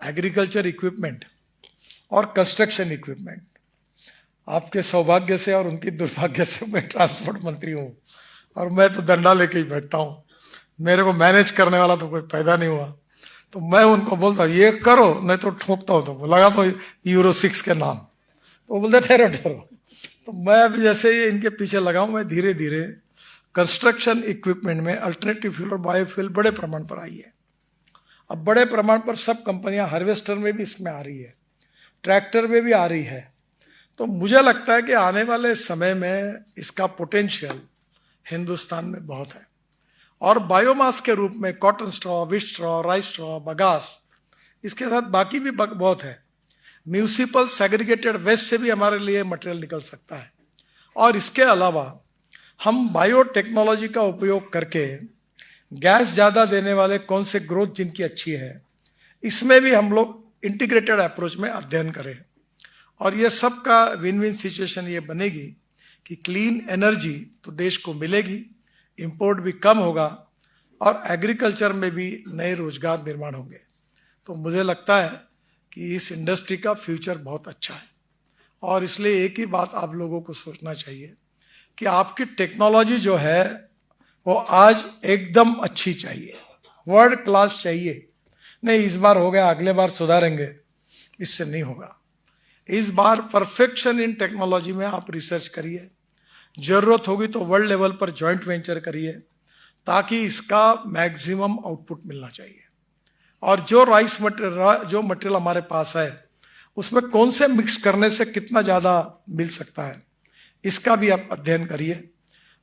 Agriculture equipment और construction equipment. आपके सौभाग्य से और उनकी दुर्भाग्य से मैं ट्रांसपोर्ट मंत्री हूँ और मैं तो डंडा लेके ही बैठता हूँ। मेरे को मैनेज करने वाला तो कोई पैदा नहीं हुआ, तो मैं उनको बोलता ये करो, नहीं तो ठोकता हूँ, तो लगा तो यूरो 6 के नाम, तो वो बोलते ठहरो ठहरो। तो मैं अभी जैसे ही इनके पीछे लगा हूँ, मैं धीरे धीरे कंस्ट्रक्शन इक्विपमेंट में अल्टरनेटिव फ्यूल और बायोफ्यूल बड़े प्रमाण पर आई है। अब बड़े प्रमाण पर सब कंपनियां हार्वेस्टर में भी इसमें आ रही है, ट्रैक्टर में भी आ रही है। तो मुझे लगता है कि आने वाले समय में इसका पोटेंशियल हिंदुस्तान में बहुत है। और बायोमास के रूप में कॉटन स्ट्रॉ, विट स्ट्रॉ, राइस स्ट्रॉ, बगास, इसके साथ बाकी भी बहुत है। म्यूनिसिपल सेग्रीगेटेड वेस्ट से भी हमारे लिए मटेरियल निकल सकता है। और इसके अलावा हम बायोटेक्नोलॉजी का उपयोग करके गैस ज़्यादा देने वाले कौन से ग्रोथ जिनकी अच्छी है, इसमें भी हम लोग इंटीग्रेटेड अप्रोच में अध्ययन करें। और ये सब का विन विन सिचुएशन ये बनेगी कि क्लीन एनर्जी तो देश को मिलेगी, इंपोर्ट भी कम होगा और एग्रीकल्चर में भी नए रोजगार निर्माण होंगे। तो मुझे लगता है कि इस इंडस्ट्री का फ्यूचर बहुत अच्छा है। और इसलिए एक ही बात आप लोगों को सोचना चाहिए कि आपकी टेक्नोलॉजी जो है वो आज एकदम अच्छी चाहिए, वर्ल्ड क्लास चाहिए। नहीं इस बार हो गया, अगले बार सुधारेंगे, इससे नहीं होगा। इस बार परफेक्शन इन टेक्नोलॉजी में आप रिसर्च करिए, जरूरत होगी तो वर्ल्ड लेवल पर जॉइंट वेंचर करिए, ताकि इसका मैक्सिमम आउटपुट मिलना चाहिए। और जो राइस मटेरियल, जो मटेरियल हमारे पास है, उसमें कौन से मिक्स करने से कितना ज़्यादा मिल सकता है, इसका भी आप अध्ययन करिए।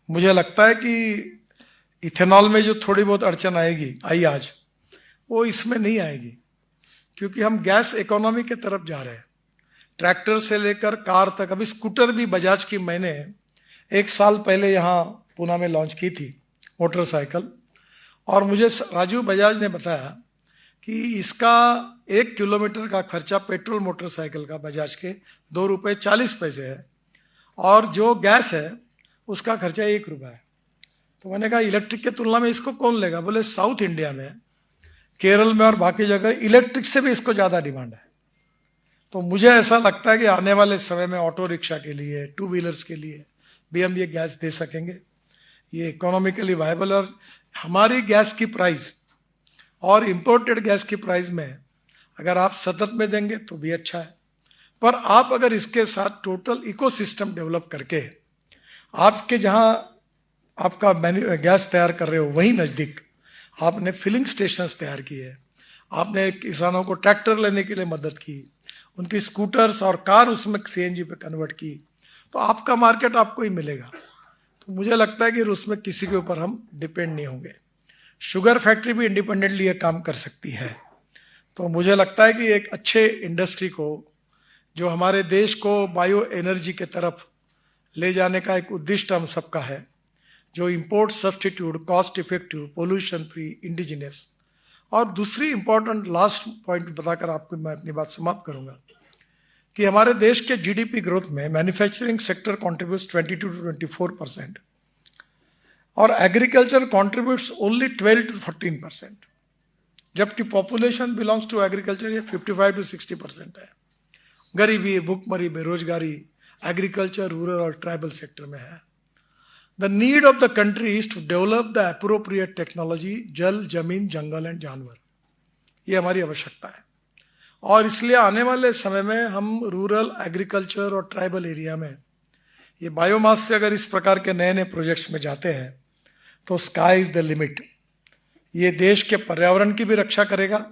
मुझे लगता है कि इथेनॉल में जो थोड़ी बहुत अड़चन आई आज, वो इसमें नहीं आएगी, क्योंकि हम गैस इकोनॉमी के तरफ जा रहे हैं। ट्रैक्टर से लेकर कार तक, अभी स्कूटर भी बजाज की मैंने 1 साल पहले यहाँ पूना में लॉन्च की थी, मोटरसाइकिल। और मुझे राजू बजाज ने बताया कि इसका 1 किलोमीटर का खर्चा पेट्रोल मोटरसाइकिल का बजाज के 2 रुपये 40 पैसे है, और जो गैस है उसका खर्चा 1 रुपया है। तो मैंने कहा इलेक्ट्रिक के तुलना में इसको कौन लेगा? बोले साउथ इंडिया में, केरल में और बाकी जगह इलेक्ट्रिक से भी इसको ज़्यादा डिमांड है। तो मुझे ऐसा लगता है कि आने वाले समय में ऑटो रिक्शा के लिए, 2 व्हीलर्स के लिए भी हम ये गैस दे सकेंगे। ये इकोनॉमिकली वायबल, और हमारी गैस की प्राइस और इम्पोर्टेड गैस की प्राइस में अगर आप सतत में देंगे तो भी अच्छा है। पर आप अगर इसके साथ टोटल इकोसिस्टम डेवलप करके, आपके जहाँ आपका गैस तैयार कर रहे हो वहीं नज़दीक आपने फिलिंग स्टेशंस तैयार किए, आपने किसानों को ट्रैक्टर लेने के लिए मदद की, उनकी स्कूटर्स और कार उसमें सीएनजी पे कन्वर्ट की, तो आपका मार्केट आपको ही मिलेगा। तो मुझे लगता है कि उसमें किसी के ऊपर हम डिपेंड नहीं होंगे। शुगर फैक्ट्री भी इंडिपेंडेंटली ये काम कर सकती है। तो मुझे लगता है कि एक अच्छे इंडस्ट्री को, जो हमारे देश को बायो एनर्जी के तरफ ले जाने का एक उद्देश्य हम सबका है, जो import substitute, cost effective, pollution free, indigenous. और दूसरी इंपॉर्टेंट लास्ट पॉइंट बताकर आपको मैं अपनी बात समाप्त करूंगा कि हमारे देश के जीडीपी ग्रोथ में मैन्युफैक्चरिंग सेक्टर कॉन्ट्रीब्यूट्स 22 to 24% और एग्रीकल्चर कॉन्ट्रीब्यूट्स ओनली 12 to 14%, जबकि पॉपुलेशन बिलोंग्स टू एग्रीकल्चर ये 55 to 60% है। गरीबी, भूखमरी, बेरोजगारी एग्रीकल्चर, रूरल और ट्राइबल सेक्टर में है। The need of the country is to develop the appropriate technology, जल, जमीन, जंगल एंड जानवर, ये हमारी आवश्यकता है। और इसलिए आने वाले समय में हम रूरल, एग्रीकल्चर और ट्राइबल एरिया में ये बायोमास से अगर इस प्रकार के नए नए प्रोजेक्ट्स में जाते हैं तो स्काई इज द लिमिट। ये देश के पर्यावरण की भी रक्षा करेगा,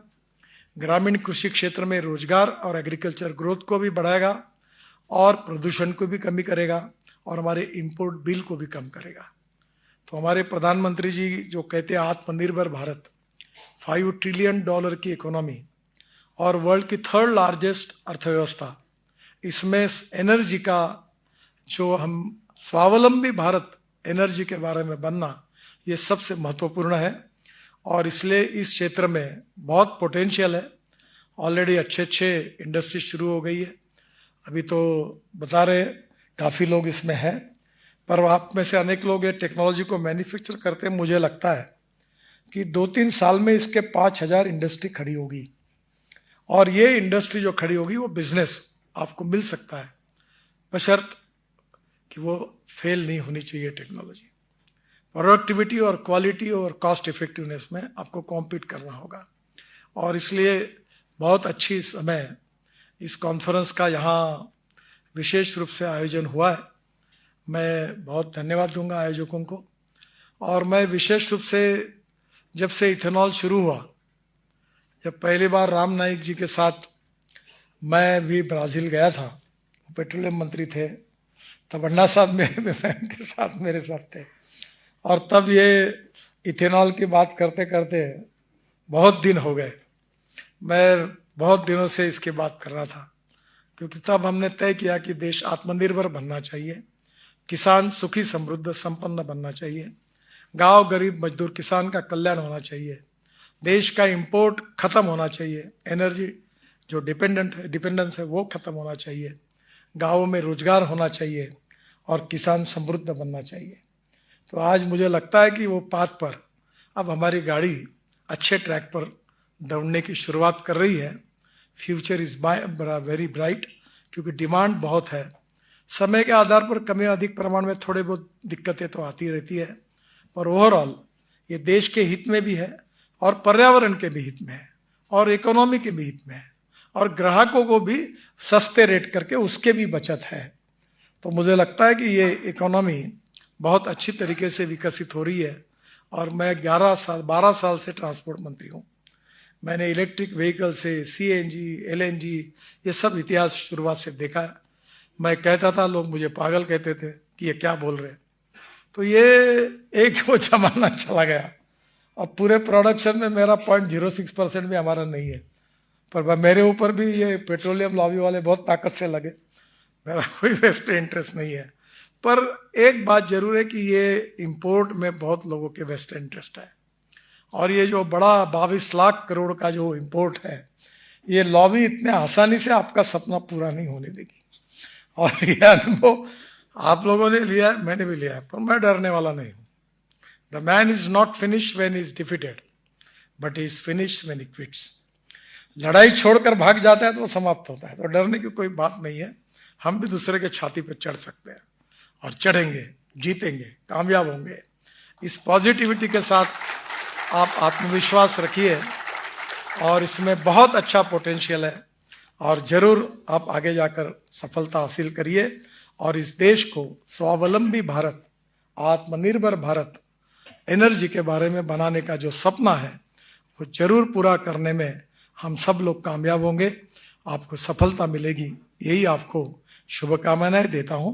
ग्रामीण कृषि क्षेत्र में रोजगार और एग्रीकल्चर ग्रोथ को भी बढ़ाएगा, और प्रदूषण को भी कमी करेगा, और हमारे इंपोर्ट बिल को भी कम करेगा। तो हमारे प्रधानमंत्री जी जो कहते हैं आत्मनिर्भर भारत, $5 ट्रिलियन की इकोनॉमी और वर्ल्ड की 3rd लार्जेस्ट अर्थव्यवस्था, इसमें एनर्जी का जो हम स्वावलंबी भारत एनर्जी के बारे में बनना, ये सबसे महत्वपूर्ण है। और इसलिए इस क्षेत्र में बहुत पोटेंशियल है। ऑलरेडी अच्छे इंडस्ट्री शुरू हो गई है। अभी तो बता रहे काफ़ी लोग इसमें हैं, पर आप में से अनेक लोग ये टेक्नोलॉजी को मैन्युफैक्चर करते हैं। मुझे लगता है कि 2-3 साल में इसके 5,000 इंडस्ट्री खड़ी होगी और ये इंडस्ट्री जो खड़ी होगी वो बिजनेस आपको मिल सकता है, बशर्त कि वो फेल नहीं होनी चाहिए टेक्नोलॉजी। प्रोडक्टिविटी और क्वालिटी और कॉस्ट इफेक्टिवनेस में आपको कॉम्पीट करना होगा। और इसलिए बहुत अच्छी समय इस कॉन्फ्रेंस का यहाँ विशेष रूप से आयोजन हुआ है। मैं बहुत धन्यवाद दूंगा आयोजकों को। और मैं विशेष रूप से जब से इथेनॉल शुरू हुआ, जब पहली बार राम नाईक जी के साथ मैं भी ब्राज़ील गया था, वो पेट्रोलियम मंत्री थे, तब अन्ना साहब के साथ मेरे साथ थे, और तब ये इथेनॉल की बात करते करते बहुत दिन हो गए। मैं बहुत दिनों से इसकी बात कर रहा था, क्योंकि तब हमने तय किया कि देश आत्मनिर्भर बनना चाहिए, किसान सुखी समृद्ध संपन्न बनना चाहिए, गांव गरीब मजदूर किसान का कल्याण होना चाहिए, देश का इंपोर्ट खत्म होना चाहिए, एनर्जी जो डिपेंडेंस है वो खत्म होना चाहिए, गांवों में रोजगार होना चाहिए और किसान समृद्ध बनना चाहिए। तो आज मुझे लगता है कि वो पाथ पर अब हमारी गाड़ी अच्छे ट्रैक पर दौड़ने की शुरुआत कर रही है। फ्यूचर इज वेरी ब्राइट, क्योंकि डिमांड बहुत है। समय के आधार पर कमी अधिक प्रमाण में थोड़े बहुत दिक्कतें तो आती रहती है, पर ओवरऑल ये देश के हित में भी है और पर्यावरण के भी हित में है और इकोनॉमी के भी हित में है और ग्राहकों को भी सस्ते रेट करके उसके भी बचत है। तो मुझे लगता है कि ये इकोनॉमी बहुत अच्छी तरीके से विकसित हो रही है। और मैं 12 साल से ट्रांसपोर्ट मंत्री हूँ। मैंने इलेक्ट्रिक व्हीकल से CNG, LNG ये सब इतिहास शुरुआत से देखा है। मैं कहता था, लोग मुझे पागल कहते थे कि ये क्या बोल रहे हैं। तो ये एक वो जमाना चला गया। अब पूरे प्रोडक्शन में मेरा 0.06% भी हमारा नहीं है, पर मेरे ऊपर भी ये पेट्रोलियम लॉबी वाले बहुत ताकत से लगे। मेरा कोई वेस्टेड इंटरेस्ट नहीं है, पर एक बात जरूर है कि ये इंपोर्ट में बहुत लोगों के वेस्टेड इंटरेस्ट है। और ये जो बड़ा 22 लाख करोड़ का जो इंपोर्ट है, ये लॉबी इतने आसानी से आपका सपना पूरा नहीं होने देगी। और ये अनुभव आप लोगों ने लिया है, मैंने भी लिया है, पर मैं डरने वाला नहीं हूँ। The man is not finished when is defeated, but is finished when he quits. लड़ाई छोड़कर भाग जाता है तो वो समाप्त होता है। तो डरने की कोई बात नहीं है। हम भी दूसरे के छाती पर चढ़ सकते हैं और चढ़ेंगे, जीतेंगे, कामयाब होंगे। इस पॉजिटिविटी के साथ आप आत्मविश्वास रखिए और इसमें बहुत अच्छा पोटेंशियल है और जरूर आप आगे जाकर सफलता हासिल करिए और इस देश को स्वावलंबी भारत, आत्मनिर्भर भारत, एनर्जी के बारे में बनाने का जो सपना है वो जरूर पूरा करने में हम सब लोग कामयाब होंगे। आपको सफलता मिलेगी, यही आपको शुभकामनाएं देता हूं।